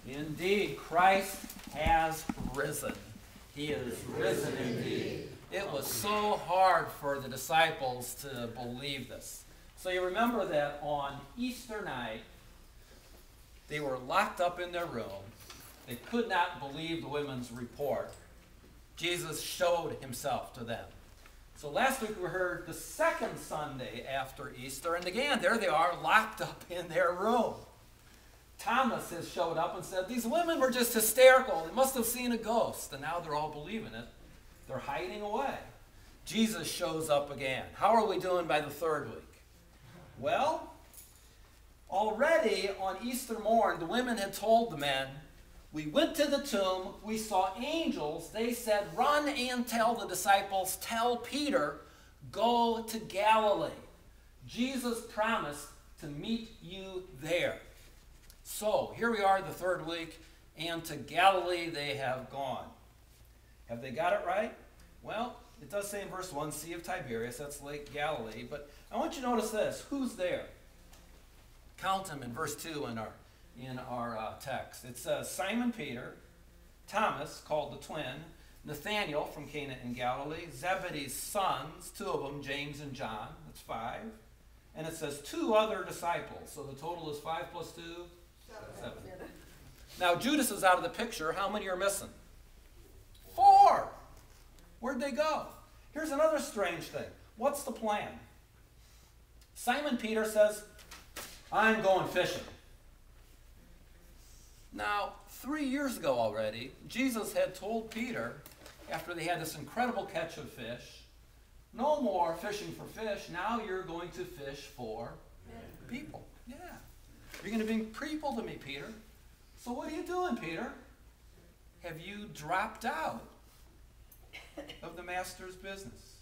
Indeed, Christ has risen. He is risen indeed. It was so hard for the disciples to believe this. So you remember that on Easter night, they were locked up in their room. They could not believe the women's report. Jesus showed himself to them. So last week we heard the second Sunday after Easter, and again, there they are, locked up in their room. Thomas has showed up and said, these women were just hysterical. They must have seen a ghost, and now they're all believing it. They're hiding away. Jesus shows up again. How are we doing by the third week? Well, already on Easter morn, the women had told the men, we went to the tomb, we saw angels. They said, run and tell the disciples, tell Peter, go to Galilee. Jesus promised to meet you there. So, here we are the third week, and to Galilee they have gone. Have they got it right? Well, it does say in verse 1, Sea of Tiberias, that's Lake Galilee, but I want you to notice this. Who's there? Count them in verse 2 in our text. It says Simon Peter, Thomas, called the twin, Nathanael from Cana in Galilee, Zebedee's sons, two of them, James and John, that's 5. And it says 2 other disciples, so the total is 5 plus 2? 7. Now Judas is out of the picture. How many are missing? 4. Where'd they go? Here's another strange thing. What's the plan? Simon Peter says, I'm going fishing. Now, 3 years ago already, Jesus had told Peter, after they had this incredible catch of fish, no more fishing for fish. Now you're going to fish for people. Yeah. You're going to bring people to me, Peter. So what are you doing, Peter? Have you dropped out of the master's business?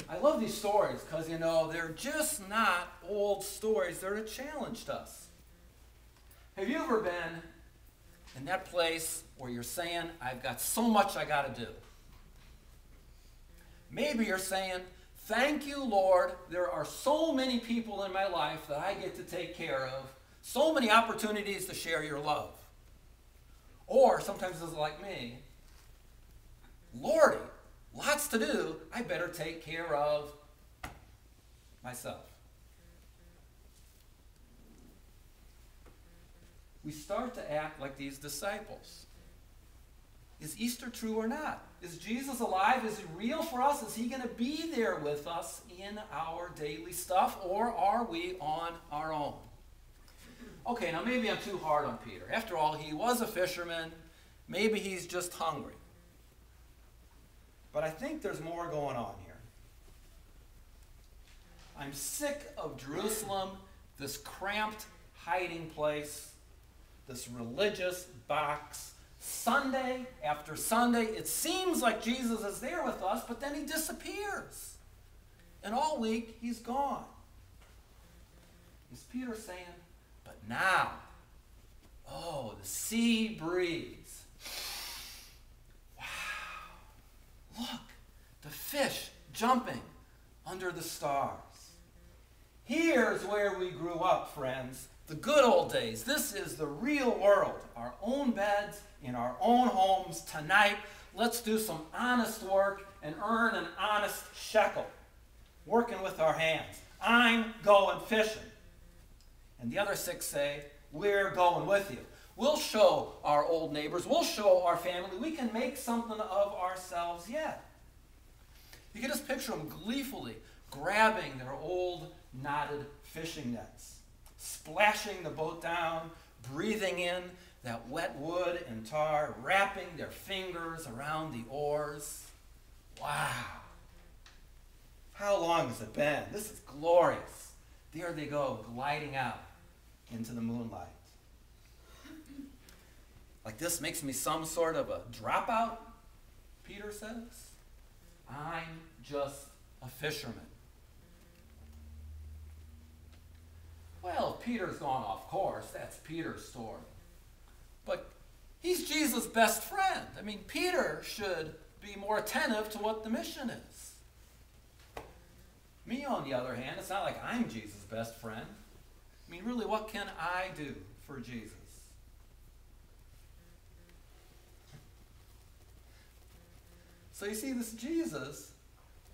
I love these stories because, you know, they're just not old stories. They're to challenge us. Have you ever been in that place where you're saying, I've got so much I got to do? Maybe you're saying, thank you, Lord, there are so many people in my life that I get to take care of, so many opportunities to share your love. Or sometimes it's like me, Lordy, lots to do, I better take care of myself. We start to act like these disciples. Is Easter true or not? Is Jesus alive? Is he real for us? Is he going to be there with us in our daily stuff? Or are we on our own? Okay, now maybe I'm too hard on Peter. After all, he was a fisherman. Maybe he's just hungry. But I think there's more going on here. I'm sick of Jerusalem, this cramped hiding place, this religious box. Sunday after Sunday, it seems like Jesus is there with us, but then he disappears. And all week, he's gone. Is Peter saying, but now, oh, the sea breeze. Wow. Look, the fish jumping under the stars. Here's where we grew up, friends. The good old days. This is the real world. Our own beds, in our own homes. Tonight, let's do some honest work and earn an honest shekel. Working with our hands. I'm going fishing. And the other 6 say, we're going with you. We'll show our old neighbors. We'll show our family. We can make something of ourselves yet. You can just picture them gleefully grabbing their old knotted fishing nets, splashing the boat down, breathing in that wet wood and tar, wrapping their fingers around the oars. Wow. How long has it been? This is glorious. There they go, gliding out into the moonlight. Like this makes me some sort of a dropout, Peter says. I'm just a fisherman. Well, Peter's gone off course. That's Peter's story. But he's Jesus' best friend. I mean, Peter should be more attentive to what the mission is. Me, on the other hand, it's not like I'm Jesus' best friend. I mean, really, what can I do for Jesus? So you see, this Jesus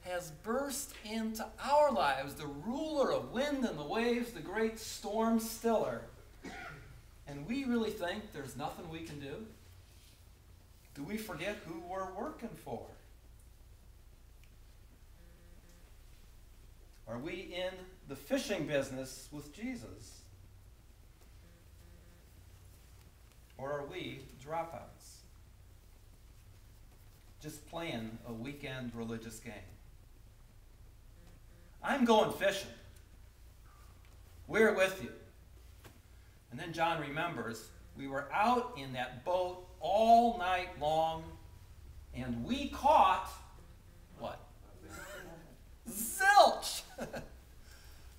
has burst into our lives, the ruler of wind and the waves, the great storm stiller. And we really think there's nothing we can do? Do we forget who we're working for? Are we in the fishing business with Jesus? Or are we dropouts? Just playing a weekend religious game. I'm going fishing. We're with you. And then John remembers, we were out in that boat all night long, and we caught, what? Zilch!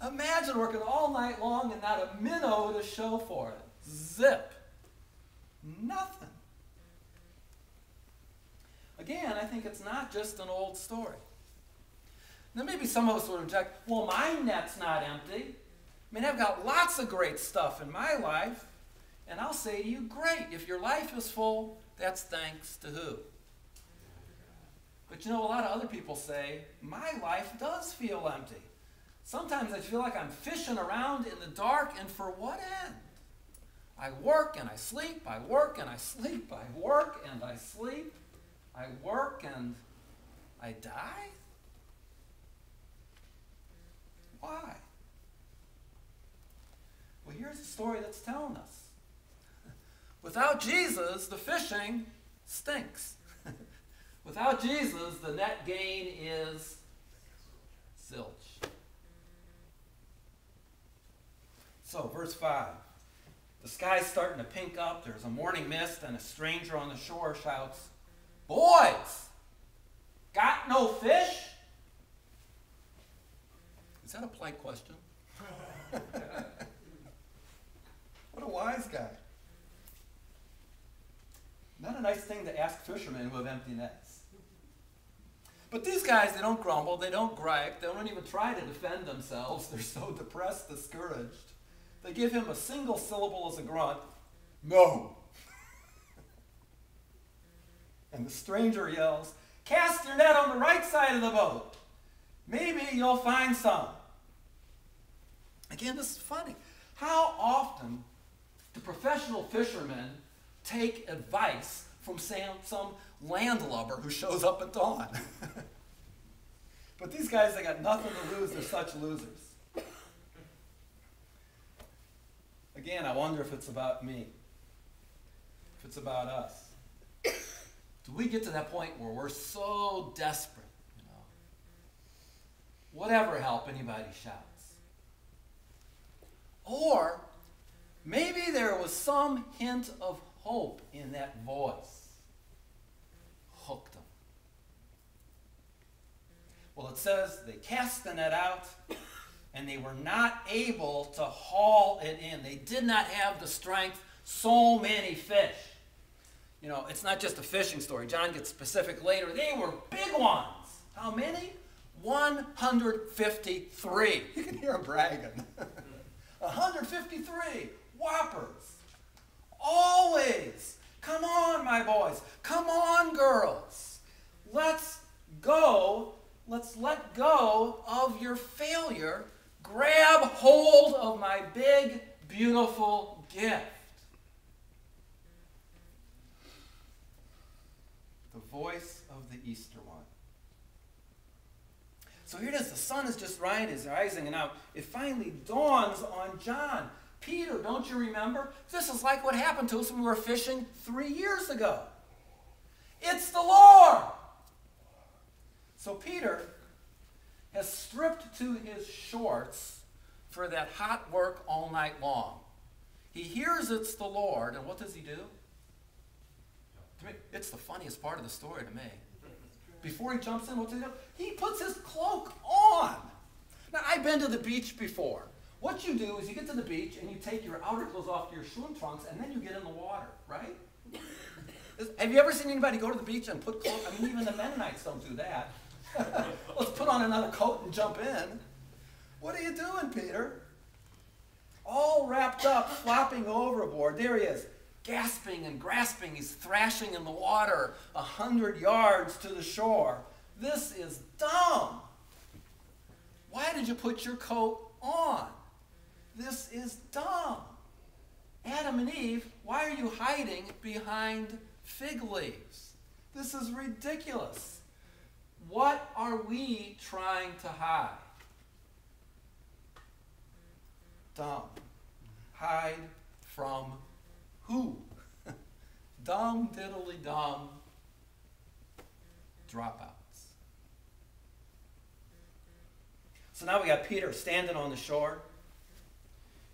Imagine working all night long and not a minnow to show for it. Zip. Nothing. Again, I think it's not just an old story. Now maybe some of us would object, well, my net's not empty. I mean, I've got lots of great stuff in my life. And I'll say to you, great. If your life is full, that's thanks to who? But you know, a lot of other people say, my life does feel empty. Sometimes I feel like I'm fishing around in the dark, and for what end? I work and I sleep, I work and I sleep, I work and I sleep, I work and I die? Why? Well, here's the story that's telling us. Without Jesus, the fishing stinks. Without Jesus, the net gain is zilch. So, verse 5. The sky's starting to pink up. There's a morning mist, and a stranger on the shore shouts, "Boys, got no fish?" Is that a polite question? What a wise guy. Not a nice thing to ask fishermen who have empty nets. But these guys, they don't grumble, they don't gripe, they don't even try to defend themselves. They're so depressed, discouraged. They give him a single syllable as a grunt, "No." And the stranger yells, "Cast your net on the right side of the boat. Maybe you'll find some." Again, this is funny. How often do professional fishermen take advice from some landlubber who shows up at dawn? But these guys, they got nothing to lose. They're such losers. Again, I wonder if it's about me, if it's about us. Do we get to that point where we're so desperate, whatever help anybody shouts? Or maybe there was some hint of hope in that voice. Hooked them. Well, it says they cast the net out, and they were not able to haul it in. They did not have the strength. So many fish. It's not just a fishing story. John gets specific later. They were big ones. How many? 153. You can hear him bragging. 153 whoppers. Always. Come on, my boys. Come on, girls. Let's go. Let's let go of your failure. Grab hold of my big, beautiful gift. The voice of the Easter one. So here it is. The sun is just rising, and now it finally dawns on John. Peter, don't you remember? This is like what happened to us when we were fishing 3 years ago. It's the Lord. So Peter has stripped to his shorts for that hot work all night long. He hears it's the Lord, and what does he do? To me, it's the funniest part of the story to me. Before he jumps in, what's he do? He puts his cloak on. Now, I've been to the beach before. What you do is you get to the beach and you take your outer clothes off your swim trunks, and then you get in the water, right? Have you ever seen anybody go to the beach and put clothes? I mean, even the Mennonites don't do that. Let's put on another coat and jump in. What are you doing, Peter? All wrapped up, flopping overboard. There he is. gasping and grasping. He's thrashing in the water 100 yards to the shore. This is dumb. Why did you put your coat on? This is dumb. Adam and Eve, why are you hiding behind fig leaves? This is ridiculous. What are we trying to hide? Dumb. Hide from who? Dumb diddly dumb dropouts. So now we got Peter standing on the shore.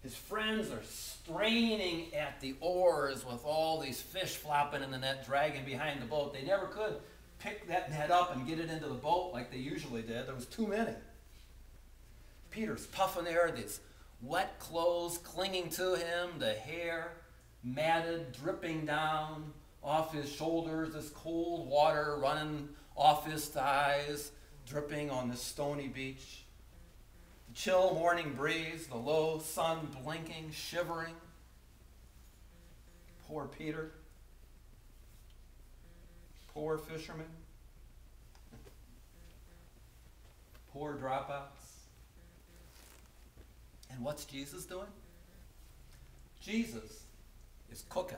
His friends are straining at the oars with all these fish flopping in the net, dragging behind the boat. They never could pick that net up and get it into the boat like they usually did. There was too many. Peter's puffing there, these wet clothes clinging to him, the hair matted, dripping down off his shoulders, this cold water running off his thighs, dripping on the stony beach. The chill morning breeze, the low sun blinking, shivering. Poor Peter. Poor fisherman. Poor dropouts. And what's Jesus doing? Jesus is cooking.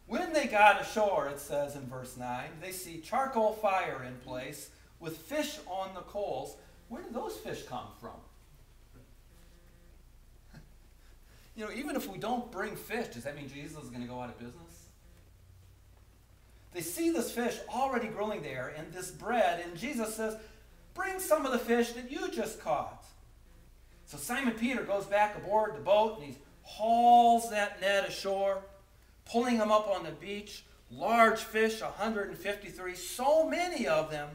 When they got ashore, it says in verse 9, they see charcoal fire in place with fish on the coals. Where did those fish come from? You know, even if we don't bring fish, does that mean Jesus is going to go out of business? They see this fish already grilling there and this bread, and Jesus says, bring some of the fish that you just caught. So Simon Peter goes back aboard the boat and he hauls that net ashore, pulling them up on the beach. Large fish, 153, so many of them,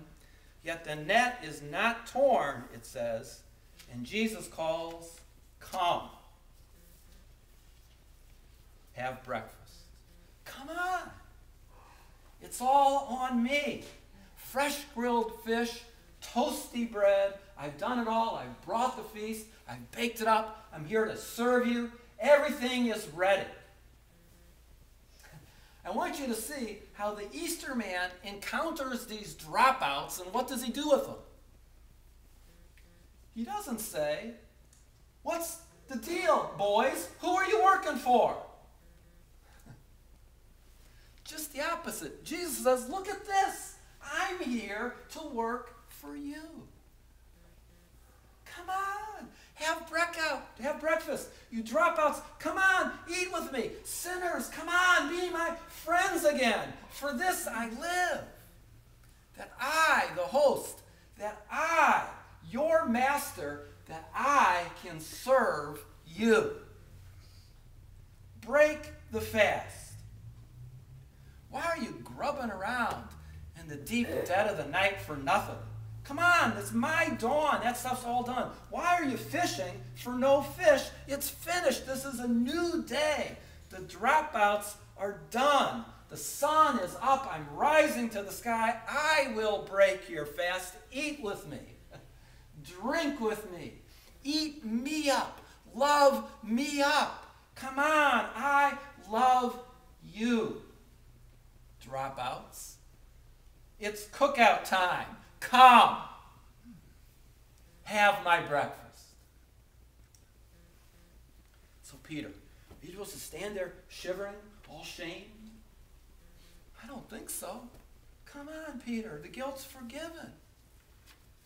yet the net is not torn, it says. And Jesus calls, come. Have breakfast. Come on. It's all on me. Fresh grilled fish, toasty bread. I've done it all. I've brought the feast. I've baked it up. I'm here to serve you. Everything is ready. I want you to see how the Easter man encounters these dropouts, and what does he do with them? He doesn't say, what's the deal, boys? Who are you working for? Just the opposite. Jesus says, look at this. I'm here to work for you. Come on. Have breakfast. You dropouts, come on, eat with me. Sinners, come on, be my friends again. For this I live. That I, the host, that I, your master, that I can serve you. Break the fast. Why are you grubbing around in the deep dead of the night for nothing? Come on, it's my dawn. That stuff's all done. Why are you fishing for no fish? It's finished. This is a new day. The dropouts are done. The sun is up. I'm rising to the sky. I will break your fast. Eat with me. Drink with me. Eat me up. Love me up. Come on, I love you. Dropouts. It's cookout time. Come. Have my breakfast. So Peter, are you supposed to stand there shivering, all shamed? I don't think so. Come on, Peter. The guilt's forgiven.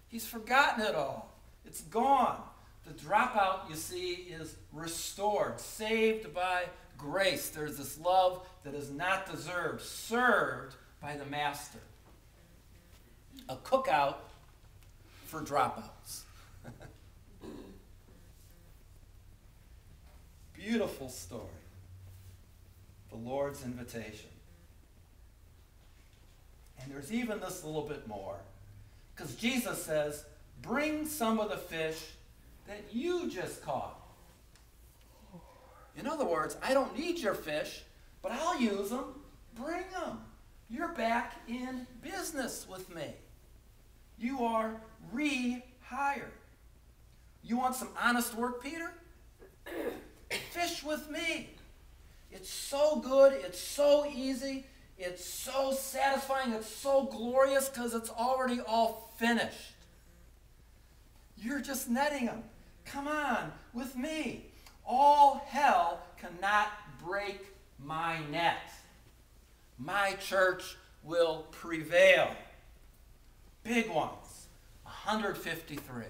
He's forgotten it all. It's gone. The dropout, you see, is restored, saved by grace. There's this love that is not deserved, served by the master. A cookout for dropouts. Beautiful story. The Lord's invitation. And there's even this little bit more. Because Jesus says, bring some of the fish that you just caught. In other words, I don't need your fish, but I'll use them. Bring them. You're back in business with me. You are rehired. You want some honest work, Peter? Fish with me. It's so good, it's so easy, it's so satisfying, it's so glorious because it's already all finished. You're just netting them. Come on, with me. All hell cannot break my net. My church will prevail. Big ones, 153.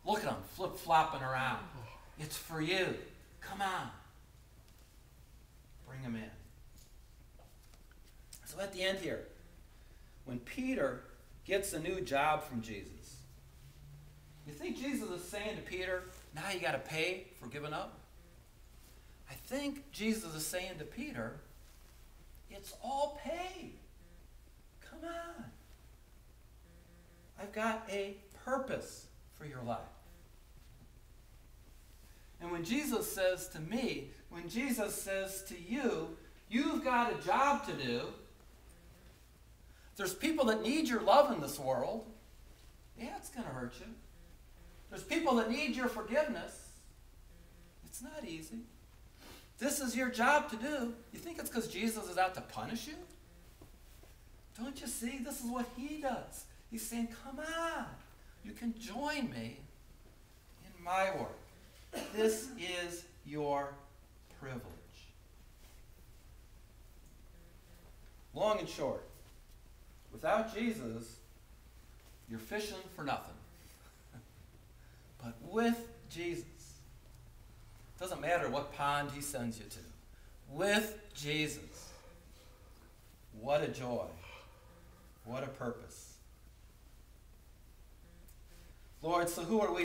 Look at them flip-flopping around. It's for you. Come on. Bring them in. So at the end here, when Peter gets a new job from Jesus, you think Jesus is saying to Peter, now you got to pay for giving up? I think Jesus is saying to Peter, it's all paid. Come on. I've got a purpose for your life. And when Jesus says to me, when Jesus says to you, you've got a job to do. There's people that need your love in this world. Yeah, it's going to hurt you. There's people that need your forgiveness. It's not easy. This is your job to do. You think it's because Jesus is out to punish you? Don't you see? This is what he does. He's saying, come on. You can join me in my work. This is your privilege. Long and short, without Jesus, you're fishing for nothing. But with Jesus, doesn't matter what pond he sends you to. With Jesus, what a joy. What a purpose. Lord, so who are we?